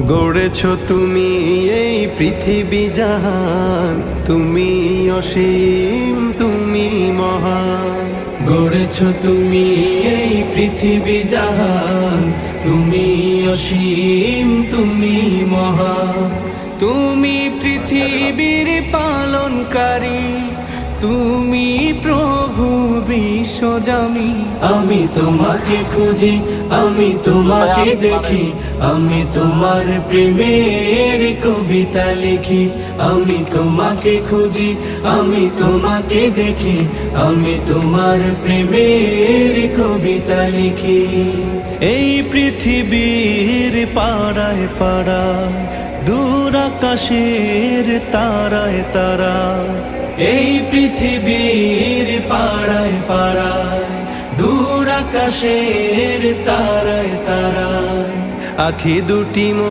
গড়েছ তুমি এই পৃথিবী জাহান, তুমি অসীম, তুমি মহান। গড়েছ তুমি এই পৃথিবী জাহান, তুমি অসীম, তুমি মহান। তুমি পৃথিবীর পালনকারী, তুমি প্রভু বিশ্বজামি। আমি তোমাকে খুঁজি, আমি তোমাকে দেখি, আমি তোমার প্রেমের কবিতা লিখি। আমি তোমাকে খুঁজি, আমি তোমাকে দেখি, আমি তোমার প্রেমের কবিতা লিখি। এই পৃথিবীর পাড়ায় পাড়ায়, দূর আকাশের তারায় তারায়, এই পৃথিবীর পাড়ায় পাড়ায়, দূর আকাশের তারায় তারায়, আখি দুটি